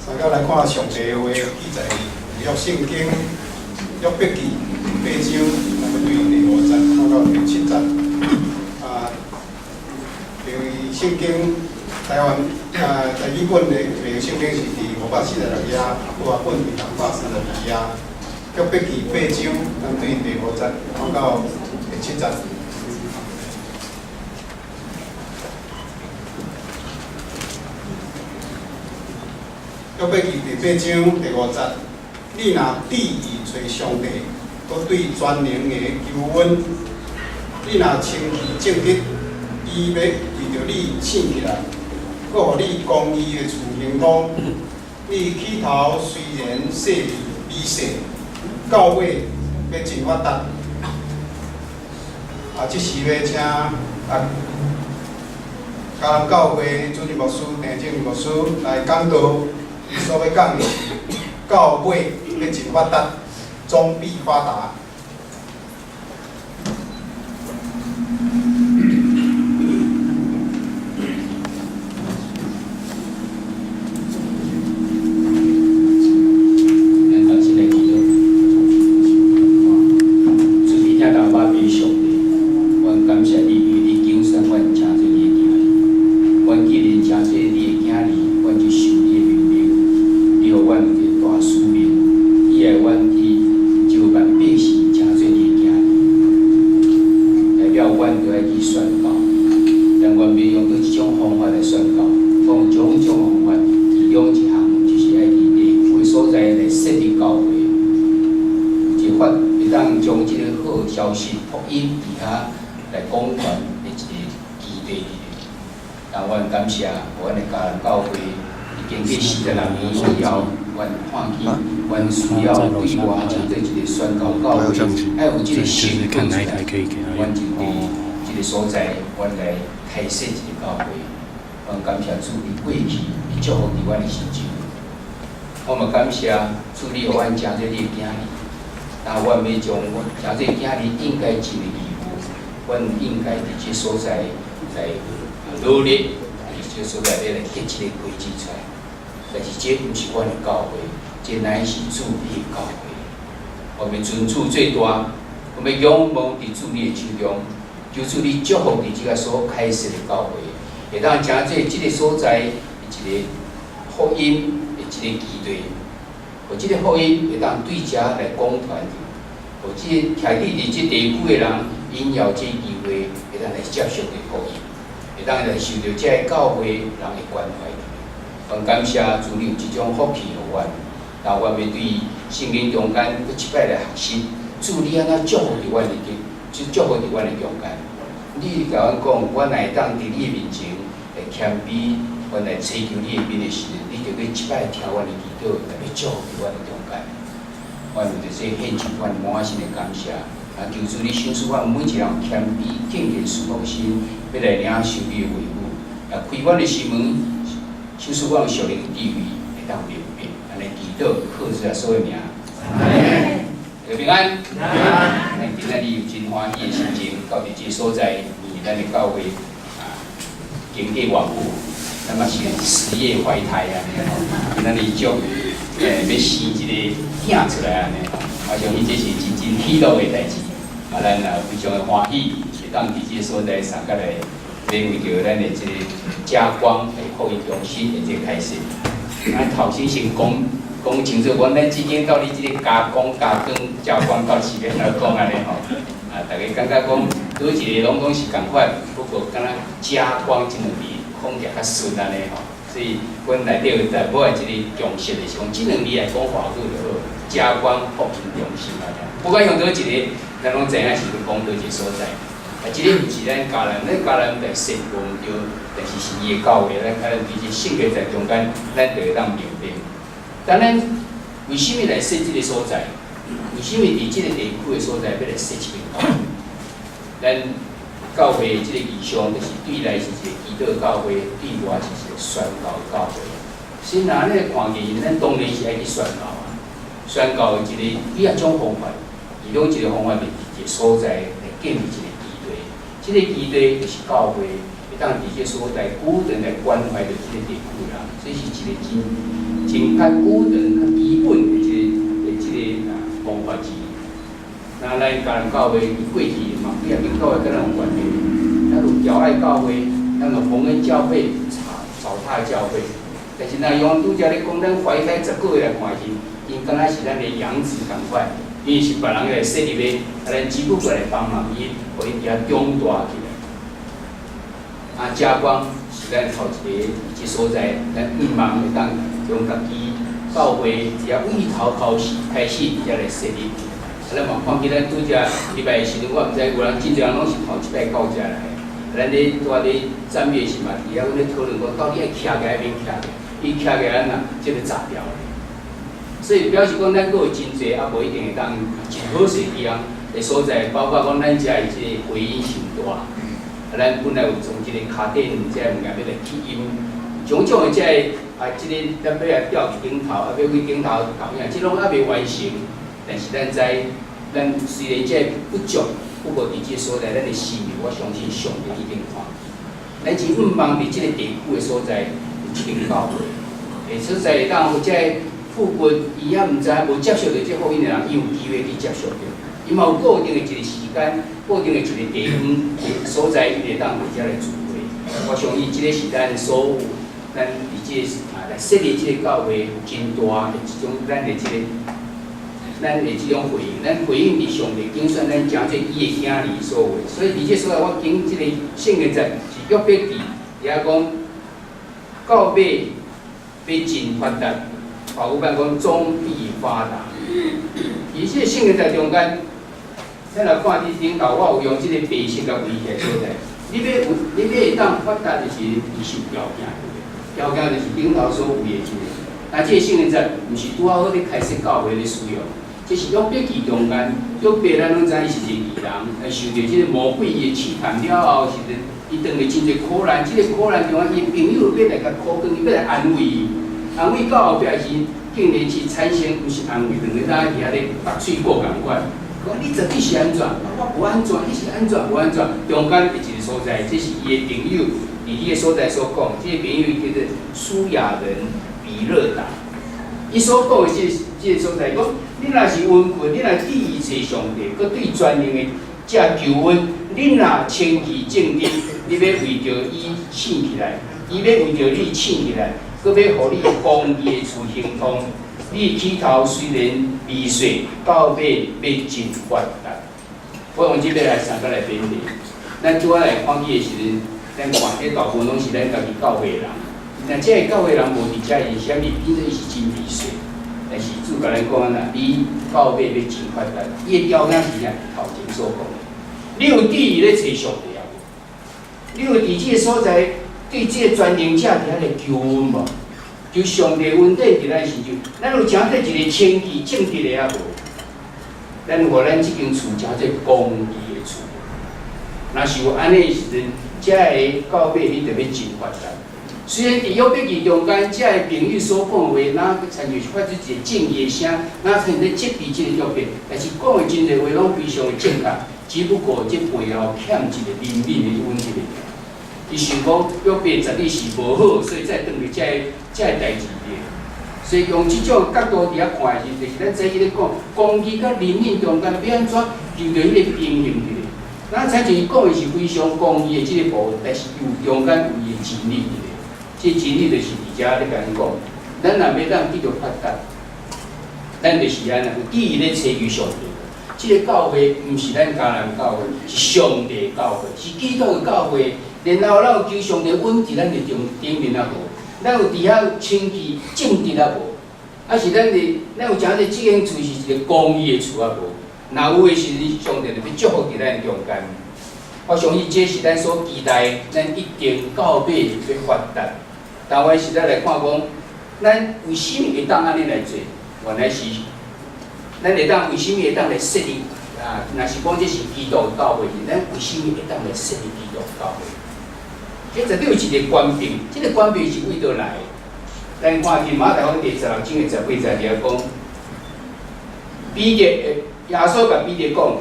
三甲来看上帝话记载约圣经约伯记第8章，对第5节到第7节。因为圣经台湾台语本的圣经是第546页，我本是232页。约伯记8章，对第5节到第7节。约伯记第8章第5节，你若旨意找上帝，搁对全能的求恩，你若清其正直，伊要为着你醒起来，搁互你公义的厝行通。你起头虽然细微细，到尾要真发达。即时要请嘉南教会主任牧师陈正牧师来讲道。伊所要讲的是，到尾要真发达，终必发达。所在，阮来开设一个教会，阮感谢主你过去，你祝福伫阮的心中。我嘛感谢主你互阮诚侪你的囝儿，但阮要将阮诚侪囝儿应该尽的义务，阮应该伫这所在来努力，伫这所在要来建一个规矩出来。但是这毋是阮的教会，这乃是主你的教会。我们尊主最大，我们仰望伫主你的手中。求主你祝福伫即个所开设的教会，会当诚济即个所在一个福音的一个基地，互即个福音会当对遮来广传，互即个徛伫即地区的人，因有即机会会当来接受的福音，会当来受到即个教会人的关怀。阮感谢主你有即种福气互阮，然后阮要对圣经中间搁一摆来学习，主你安怎祝福伫阮的就祝福伫阮的中间，你甲阮讲，阮来当伫你的面前来谦卑，阮来祈求你的面的时，你就要一摆听阮的祈祷，来要祝福伫阮的中间。阮为着这献上阮满心的感谢，求主你赏赐阮每一人谦卑敬虔顺服心，要来领受你的话语，开阮的心门，赏赐阮属灵的智慧，会当明白，安尼祈祷，靠主耶稣的名。平安，咱今仔日有真欢喜的心情，到伫这所在，咱的教会经过偌久，咱嘛是事业怀胎啊，今仔日将要生一个囝出来安尼，我相信这是真喜乐的代志，咱也非常的欢喜，会当伫这所在参加来，要为着咱的这个家光的福音中心的这个开始，咱头先先讲清楚，阮咱之间到底即个加工、加工、加工到是要哪讲安尼吼？大家感觉讲倒一个拢是共款，不过敢若加工即两字讲起来较顺安尼吼。所以阮内底在某一个重视的是讲，即两字来讲华语就好，加工福音中心安尼。不管用倒一个，咱拢知影是讲倒一个所在。即个毋是咱家人，咱家人来信奉着，但是是伊的教会，咱可能伫这性格在中间，咱就会当明白。但咱为什么来设这个所在？为什么伫这个地区的所在要来设一个教会？咱教会的这个意向，就是对来是一个基督教会，对外是一个宣告教会。先拿咱看见，咱当然是爱去宣告啊，宣告一个几啊种方法，其中一个方法就是一个所在来建立一个基地。这个基地就是教会，会当伫这所在固定来关怀着这个地区啦，这是一个真较古长、较基本的即个方法之一。那咱家人教会过去嘛，几啊间教会跟咱有关系，咱有调爱教会，咱有蒙恩教会、草踏教会。但是若用拄则咧讲，咱怀胎10个月来看是，因敢若是咱的养子同款，因为是别人来设立的，咱只不过来帮忙伊，互伊遐长大起来。家光是咱头一个即所在，咱希望会当用家己教会只要为头考试开始，才来设立。咱嘛看起咱拄则礼拜时阵，我毋知有人真侪人拢是头一摆到遮来。咱咧在咧赞美时嘛，伫遐阮咧讨论讲，到底爱徛在免徛在？伊徛在咱啊，即个炸掉咧。所以表示讲，咱阁有真侪啊，无一定会当真好势地方的所在，包括讲咱遮的即个回音上大。咱本来有从即个卡顶即个物件要来起音，种种的即个即个咱要来吊伫顶头，要为顶头搞影，即拢还未完成。但是咱知，咱虽然即不足，不过伫即所在，咱的使命，我相信上帝一定看。咱真毋望伫即个地区的所在，有一定教会，下所在当有即个富军，伊也毋知无接受到即福音的人，伊有机会去接受到。伊嘛有固定的一个时间，固定的一个地方所在，伊会当伫遮来聚会。我相信即个是咱所有，咱伫即个来设立即个教会真大的一种咱的即个，咱的即种回应，咱回应伫上帝，经算咱诚济伊的囝儿所为。所以伫即所在，我经即个圣经节是约伯记，遐讲到尾要真发达，法务办讲终必发达。伫即个圣经节中间。咱来看伫顶头，我有用即个白色甲围起来所在。你要会当发达，就是你是条件，条件就是顶头所有的即个。但即个圣经节毋是拄好咧开设教会咧使用，这是约伯记中间，约伯咱拢知伊是一个义人，受到即个魔鬼的试探了后，是伊当了真侪苦难。即个苦难中啊，伊朋友要来甲苦劝伊，要来安慰伊，安慰到后壁时，竟然是产生毋是安慰，两个人伫遐咧白水过共款。讲你绝对是安怎？我无安怎，你是安怎无安怎？中间的一个所在，这是伊的朋友伫伊个所在所讲，这个朋友叫做苏亚人比勒达。伊所讲的这个所在，讲你若是温困，你若第一找上帝，佮对全能的这求恩，你若清气正直，你要为着伊醒起来，伊要为着你醒起来，佮要互你公义的处行通。你起头虽然未遂，到尾要真发达。我用即个来三个来勉励。咱拄仔来看起的时阵，咱看迄大部分拢是咱家己教会的人。那即个教会人无伫遮是啥物？变做伊是真未遂。但是主甲咱讲啦，你到尾要真发达。伊的条件是啥？头前所讲的。你有志意咧找上帝啊？你有伫即个所在对即个专营者伫遐咧求恩无？就上帝恩典伫咱身上，咱有诚济一个清气正直的啊无？咱互咱即间厝诚济公义的厝。若是有安尼的时阵，遮个到尾你就要真发达。虽然伫约伯记中间，遮个朋友所讲的话，哪参像发出一个正义的声，哪像咧质疑即个约伯，但是讲的真侪话拢非常的正确，只不过即背后欠一个灵敏的问题。伊想讲约伯绝对是无好，所以才当着遮个代志咧。所以用即种角度伫遐看的时，就是咱早起咧讲，公义甲灵敏中间要安怎求着迄个平衡伫咧。咱才就是讲的是非常公义的即个部分，但是有中间有伊的真理伫咧。即真理就是伫遮咧甲咱讲，咱若要当继续发达，咱就是安尼有意义咧找于上帝。即个教会毋是咱家人教会，是上帝教会，是基督的教会。然后咱有求上帝稳伫咱的顶面啊无，咱有伫遐清气正直啊无，啊是咱有诚济即间厝是一个公义的厝啊无，若有诶时阵，上帝就要祝福伫咱中间。我相信这是咱所期待，咱一定到尾要发达。但我实在来看讲，咱为什么会当安尼来做？原来是咱会当为什么会当来设立啊？若是讲这是基督教会，咱为什么会当来设立基督教会？这绝对有一个官兵，这个官兵是为倒来的。咱看见马太福音第16章的18节遐讲，彼得耶稣甲彼得讲，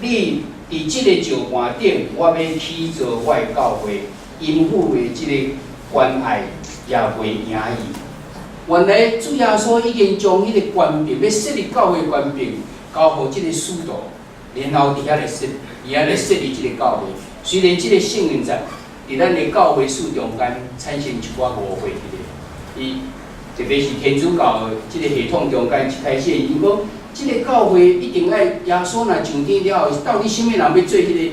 你伫即个石盘顶，我要起造我的教会，因父的即个关爱也袂赢伊。原来主耶稣已经将迄个权柄，要设立教会权柄，交互即个使徒，然后伫遐来设立即个教会。虽然即个圣灵在伫咱的教会史中间产生一寡误会伊特别是天主教的即个系统中间一开始，伊讲即个教会一定爱耶稣若上天了后，到底什么人要做迄个？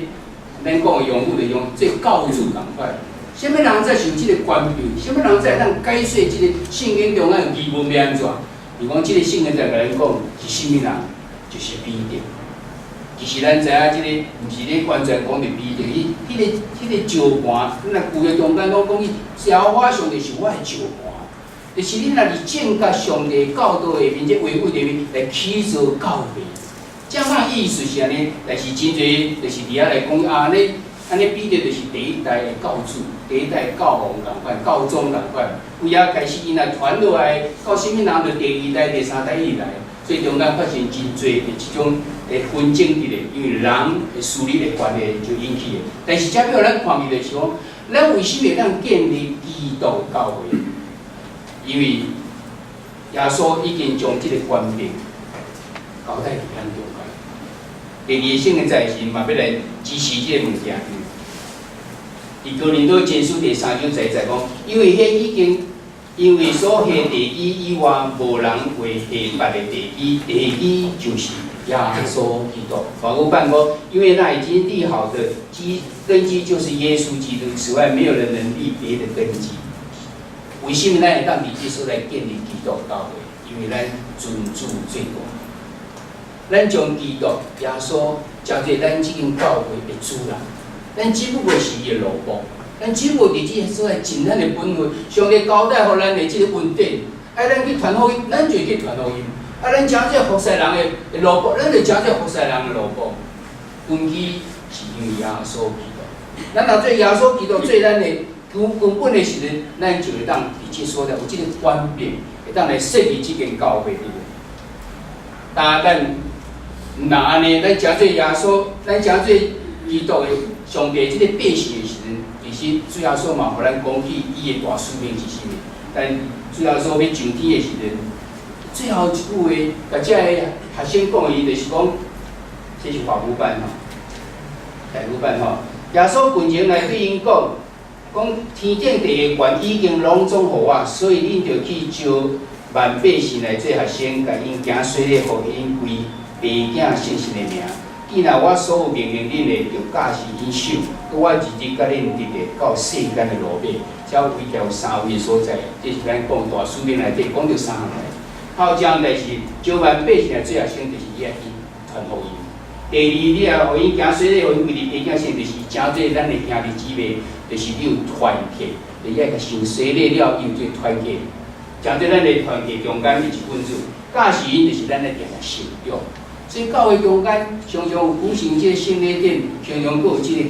咱讲的用户的用做教主共款。什么人才是有即个权柄？什么人才能解说即个圣经中间的疑问要安怎？伊讲即个圣经在甲咱讲是什么人，就是彼得。其实咱知影，即个毋是咧完全讲着彼得，迄个石盘，咱若旧约中间拢讲伊消化上就是我的石盘，就是你若是正甲上帝教导下面，即维护下面来起造教会。这样意思是安尼，但是真侪就是伫遐来讲啊，安尼彼得就是第一代的教主，第一代教皇共款，教宗共款。为遐开始因若传落来，到什么人就第二代、第三代以来，所以中间发生真侪的即种的纷争伫咧，因为人的势力的关系就引起的。但是这表咱看见就是讲，咱为什么咱建立基督教会？因为耶稣已经将即个权柄交代伫咱中间。第二圣的在时嘛，要来支持即个物件。伫哥林多前书第3章在讲，因为迄已经因为所下第一以外，无人为下别的第一，第一就是耶稣基督。法国办过，因为那已经立好的根基就是耶稣基督，此外没有人能立别的根基。为什么咱会当伫即所来建立基督教会？因为咱尊主最大。咱将基督耶稣交做咱即间教会的主人，咱只不过是伊的萝卜，咱只不过伫即个所在尽咱的本分，上帝交代互咱的即个恩典，爱咱去传福音，咱就去传福音；啊，咱诚做服侍人的萝卜，咱就诚做服侍人的萝卜。根基是因为耶稣基督，咱若做耶稣基督做咱的根本的时阵，咱就会当伫即所在有即个权柄，会当来设立即间教会里面。但咱若安尼，咱诚做耶稣，咱诚做基督的上帝即个百姓的时阵，其实主耶稣嘛，互咱讲起伊的大使命是啥物。但主耶稣要上天的时阵，最后一句话，甲遮个学生讲的，伊就是讲，这是法语版吼，台语版吼。耶稣本前来对因讲，天顶地下权已经拢总互我，所以恁着去招万百姓来做学生，甲因行洗礼，互因归爸囝圣神的名。既然我所有命令恁的，就教是因守，我日日甲恁直直到世间的落尾。只为条3位所在，这是咱讲大使命内底讲到3项代。还有一项代是招万百姓来做学生，就是伊去传福音。第二，你也互因行洗礼，互因归你爸囝圣，就是诚做咱的兄弟姊妹，就是你有团结，你爱甲受洗礼了，伊有做团结。诚做咱的团结中间一份子，教是因就是咱的定信用。所以教会中间常常有举行即个圣礼典，常常佫有即个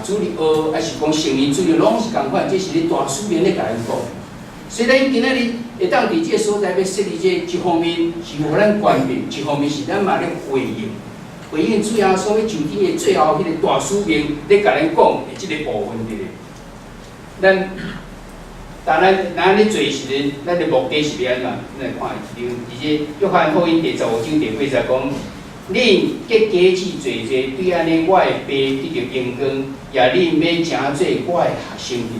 主日学，还是讲圣灵主日，拢是共款，这是咧大使命咧甲咱讲。所以咱今仔日会当伫即个所在要设立这一方面是互咱权柄，一方面是咱嘛咧回应主耶稣要上天的最后迄个大使命咧甲咱讲的即个部分伫咧。但咱咧做时阵，咱的目的是要安怎？咱来看一张，伫这约翰福音第15章第40讲，恁结果子侪侪，对安尼我的爸得着荣光，也恁要诚做我的学生去。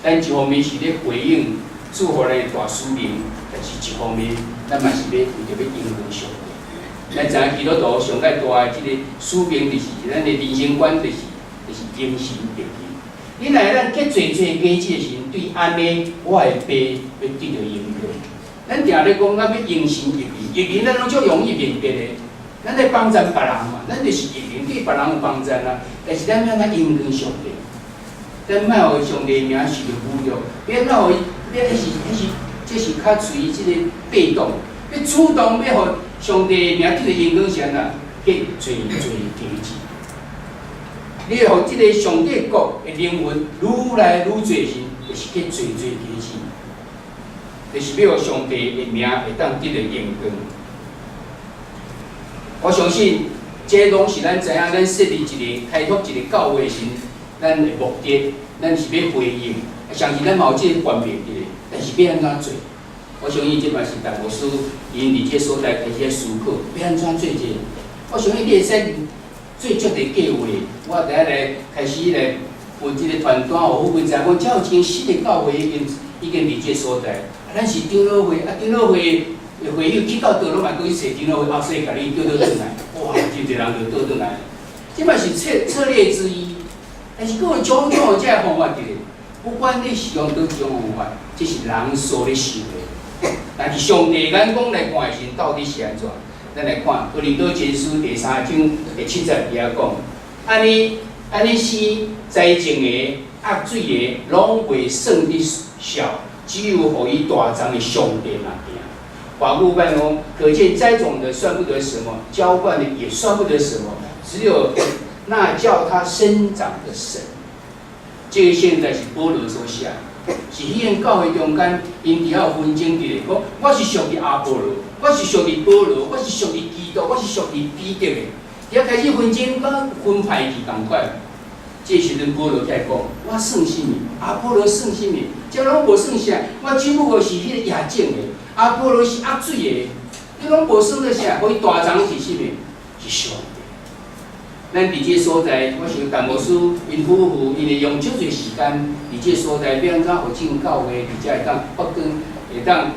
咱一方面是咧回应祝福咱的大使命，但是一方面咱嘛是要为着要迎合上帝。咱知影基督徒上界大的即个使命，就是咱的人生观，就是敬神敬天。你若咱结侪果子的时阵，对安尼我的爸要得着荣光。咱定咧讲，咱要迎神入灵，入灵咱拢足容易明白的。咱咧帮赞别人嘛，咱就是入灵对别人有帮赞啊。但是咱要咱迎合上帝，咱莫互上帝名受到侮辱，别莫互这是较属于即个被动，要主动要互上帝名得着荣光是安怎？结侪果子。你要互即个上帝国的灵魂愈来愈侪时，就是结侪果子，就是要互上帝的名会当得到荣光。我相信，这拢是咱知影，咱设立一个开拓一个教会时，咱的目的，咱是要回应。相信咱嘛有即个权柄伫咧，但是要安怎做？我相信即嘛是大牧师因伫即所在开始思考，要安怎做这个。我相信你会使做足个计划，我第一来开始来有即个团队哦，富贵知讲，才有一间新的教会已经伫即所在。咱是长老会，长老会会友去到倒落嘛，搁去找长老会后生，甲你倒转来，哇，真侪人就倒转来。即嘛是策略之一，但是各有种种的这个方法伫咧。不管你是用倒一种方法，这是人所咧想的。但是上帝眼光来看的时，到底是安怎？咱来看《哥林多前书》第3章第7节遐讲，安尼是栽种的、压水的，拢袂算你少，只有互伊大长的上帝那边。华古办哦，可见栽种的算不得什么，浇灌的也算不得什么，只有那叫它生长的神。这个现在是保罗所写，是迄个教会中间，因伫遐有纷争伫咧，讲我是属于阿波罗，我是属于保罗，我是属于基督，我是属于彼得的。遐开始纷争，甲分派去共款。这时阵保罗在讲，我算什么？阿波罗算什么？这拢无算啥。我只不过是迄个亚种的，阿波罗是压水的，你拢无算得啥。可以大长是什么？是上帝。咱伫这所在，我想陈牧师因夫妇因会用足侪时间伫这所在，要安怎互进教会，而且会当发光，会当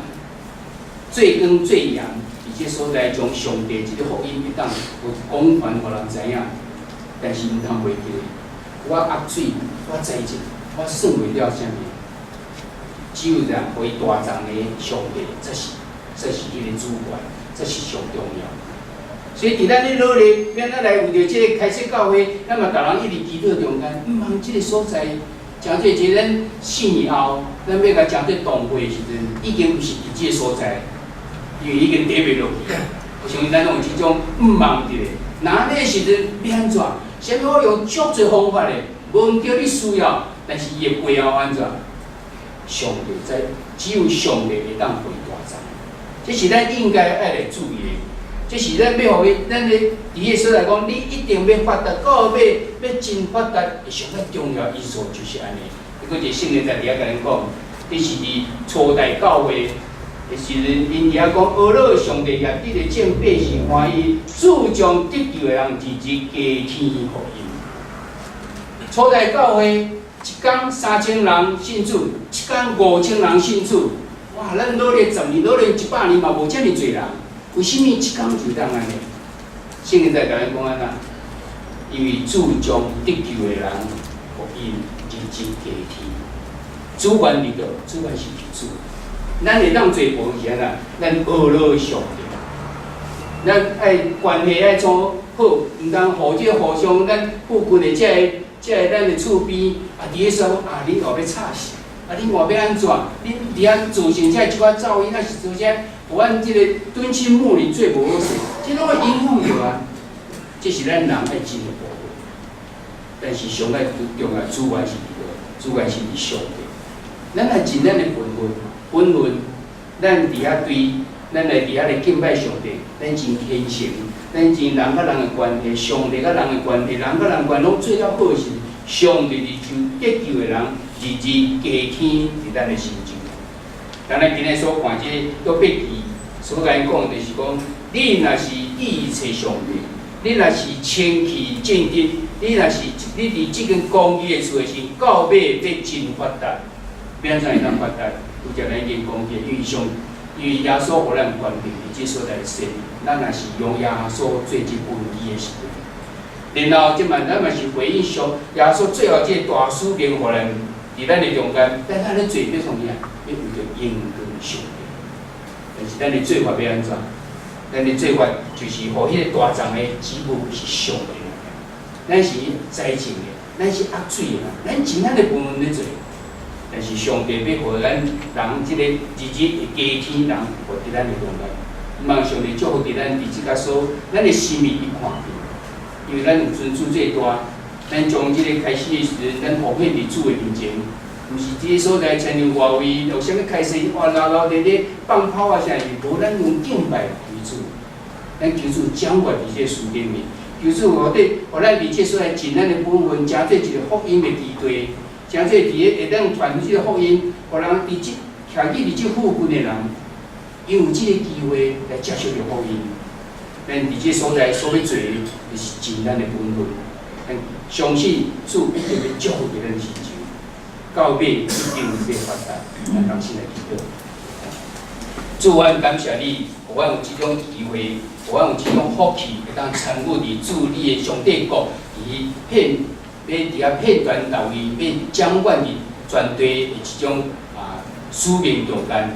最光最扬。伫这所在将上帝一个福音会当有广传，互人知影。但是毋通袂记，我压水，我栽种，我算袂了啥物。只有人互伊大长的上帝，这是迄个主管，这是上重要。所以，伫咱咧努力，免咱来为着即个开设教会，咱嘛逐人一直祈祷中间，毋通即个所在，诚济一个咱信以后，咱要甲诚济同会的时阵，已经毋是伫即个所在，因为已经跌袂落去。我相信咱拢有即种毋茫伫咧。那呢时阵要安怎？啥物我用足侪方法咧，无毋着你需要，但是伊的背后安怎？上帝知，只有上帝会当回大长。这是咱应该爱来注意的。这是咱要互伊，咱咧伫个所来讲，你一定要发达，到尾要真发达，上较重要因素就是安尼。迄个一个圣人在底下甲咱讲，你是伫初代教会的时阵，因遐讲，阿拉上帝也得着正百姓欢喜，主将得救的人直接加添福音。初代教会一天3000人信主，一天5000人信主，哇！咱努力10年，努力100年嘛，无遮尔侪人。为什么一天就当安尼？圣经在甲咱讲安那？因为主将得救的人福音直接加添。主管伫倒，主管是主。咱会当做无是安那？咱阿拉上帝，咱爱关系爱做好，毋通互即互相咱附近的这个咱的厝边啊，伫咧说啊，恁后要吵死，啊，恁后要安怎？恁伫遐造成这即款噪音，啊是做啥？有咱即个敦亲睦邻做无好势，即拢会影响着啊。这是咱人爱尽的部分。但是上爱重要主管是伫倒，主管是伫上帝。咱来尽咱的本分，咱伫遐对，咱来伫遐来敬拜上帝，咱真虔诚，咱真人甲人的关系，上帝甲人的关系，人甲人关系拢做了好时，上帝就得救的人日日加添伫咱的心中。咱来今日所看这约伯记。所甲因讲就是讲，你若是意找上帝，你若是清气正直，你若是你伫即间公义的厝的时，到尾要真发达，要安怎会当发达？有条咱已经讲过，因为耶稣互咱关定伫即所在生，咱若是用耶稣做即本义的时阵，然后即满咱嘛是回应上耶稣最后即个大使命互咱伫咱的中间，但咱咧做要创啥？要为着应跟上帝。但是咱的做法要安怎？咱的做法就是互迄个大长的基本是上帝的，咱是栽种的，咱是压水的，咱尽咱的本分咧做。但是上帝要互咱人即个日日会加添人，互伫咱的中间。望上帝祝福伫咱伫即个所，咱的心意去看见，因为咱有尊主最大，咱从即个开始的时阵，咱奉献伫主的面前。毋是即个所在，亲像外围有啥物开始哇闹闹咧咧放炮啊啥物，无咱用敬拜为主，咱求主掌握伫这事顶面，求主互咱伫这所在尽咱的本分，诚做一个福音的基地，诚做伫个会当传出即个福音，互人伫即徛伫即附近的人，因为有即个机会来接受着福音。咱伫即所在所要做的，就是尽咱的本分。咱相信主一定要祝福着咱的成就，到尾一定会发达。咱同心来祈祷。主，阮感谢你，互阮有即种机会，互阮有即种福气，会当参与伫主你的上帝国，伫片要伫遐片段道理，要掌管伫全地的一种使命中间。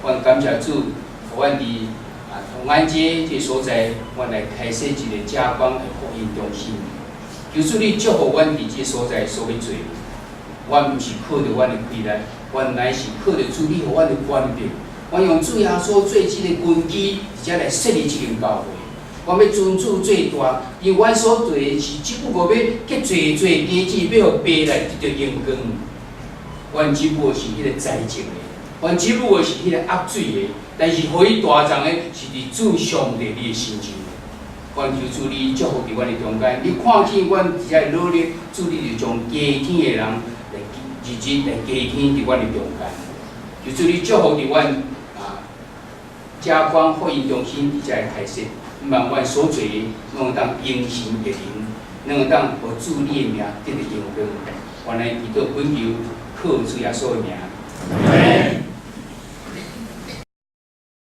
阮感谢主，互阮伫同安街这所在，阮来开设一个家光的福音中心。求主你祝福阮伫这所在所要做，阮毋是靠着阮的气力，阮乃是靠着主你互阮的权柄。阮用主耶稣做即个根基，而且来设立即间教会。阮要尊主最大，因为阮所做的是只不过要结侪侪家子，要互爸来得到荣光。阮只不过是迄个财政的，阮只不过是迄个压水的，但是互伊大壮的是伫主上帝你的心中。阮求主你祝福伫阮的中间，你看见阮伫遮努力，主你就将加添的人来日日来加添伫阮的中间。求主你祝福伫阮家光福音中心伫遮开设，希望阮所做的拢会当应神一灵，拢会当互主你的名得到荣光。原来祈祷恳求，靠主耶稣的名。